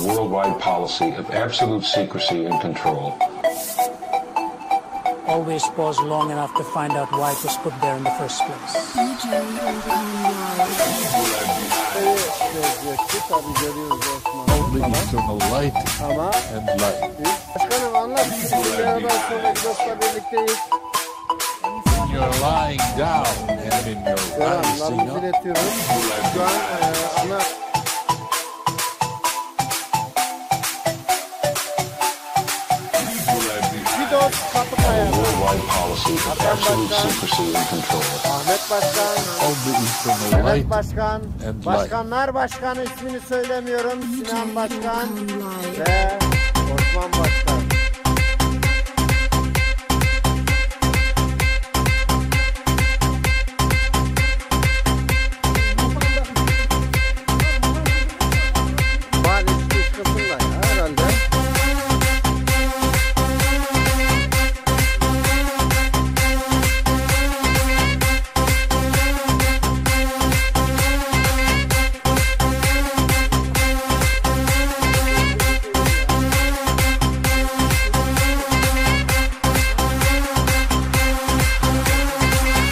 worldwide policy of absolute secrecy and control. Always pause long enough to find out why it was put there in the first place. Only eternal light and light. Başkanım anlat. Beraber sonraki dostla birlikteyiz. You're lying down and in your rising Selamlarımızı up. iletiyoruz. Şu an ana... Fidos Kapıkaya. Worldwide policy of absolute secrecy and control. Ahmet Başkan. Only eternal Mehmet light Başkan. and light. Başkanlar Başkanı ismini söylemiyorum. Sinan Başkan. Ve Osman Başkan. Maalesef kışkısınlar ya herhalde.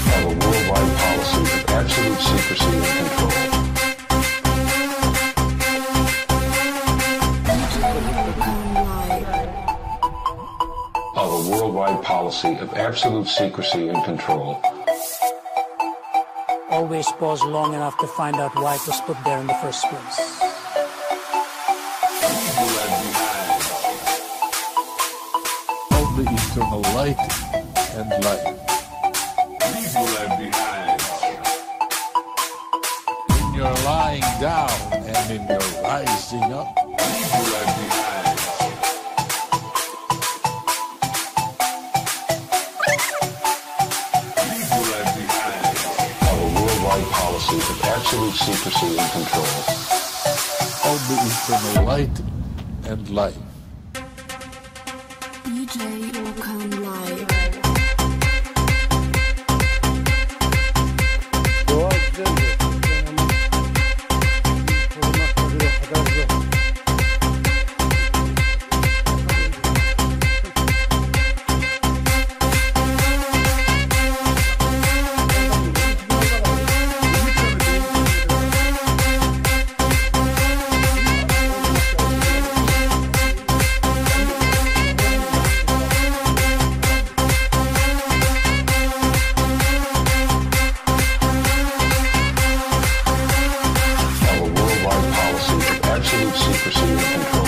Of a worldwide policy of absolute secrecy and control. Of a worldwide policy of absolute secrecy and control. Always pause long enough to find out why it was put there in the first place. Only eternal light and light. When you're lying down and in your rising up. Of a worldwide policy of absolute secrecy and control. Only eternal light and light. DJ Okan Live. Doğa güzeldir. Korunakları o kadar yok. Of a worldwide policy of absolute secrecy and control.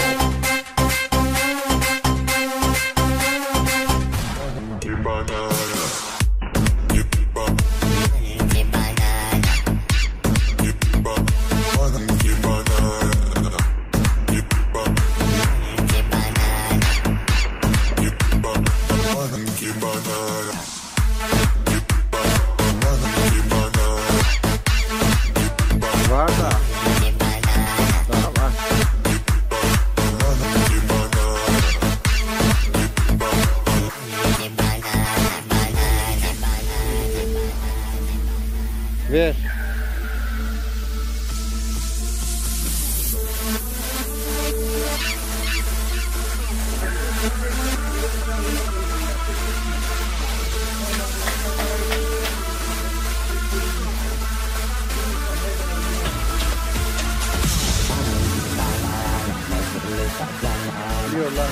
Var da. Daha var. Ver. Biliyorlar.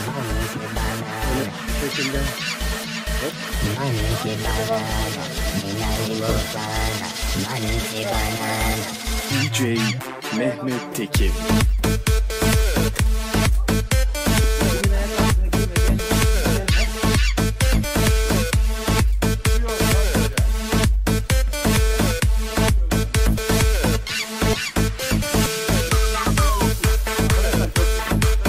Böyle şu şekilde. DJ Mehmet Tekin.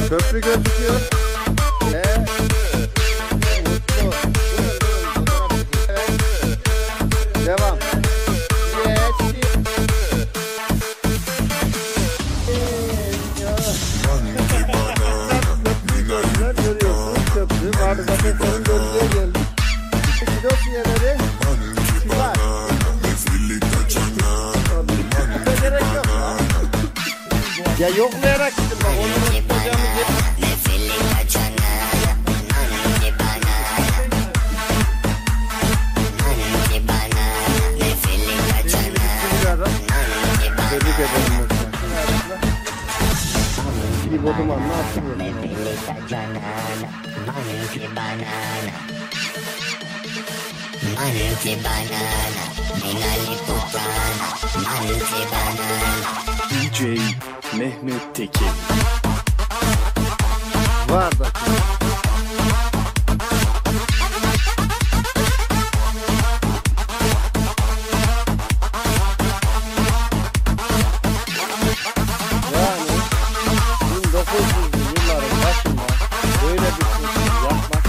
Köprü gözüküyor. Mutlu. Evet. Devam. Görüyorsunuz köprü vardı zaten senin bölgeye geldik. Kilo sinirleri var. Gerek yok ya. Ya yoklayarak gittim bak. Onu unutacağımız yer. Tebrik ederim. Bir bodum var, ne yaptın? DJ Mehmet Tekin. Var da. Yani 1900'lü yılların başında böyle bir şey yapmak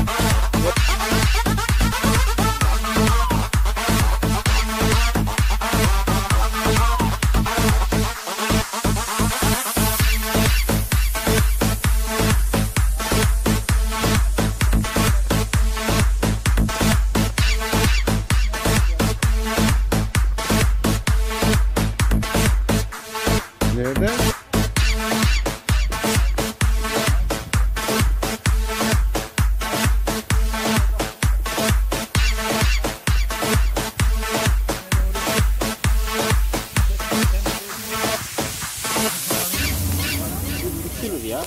nerede? Bittiniz ya.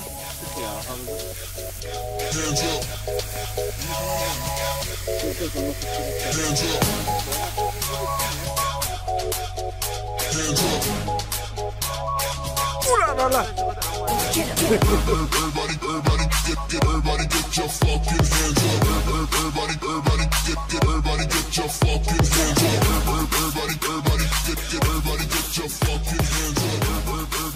Everybody get your fucking hands up. Everybody get your fucking hands up. Everybody get your fucking hands up.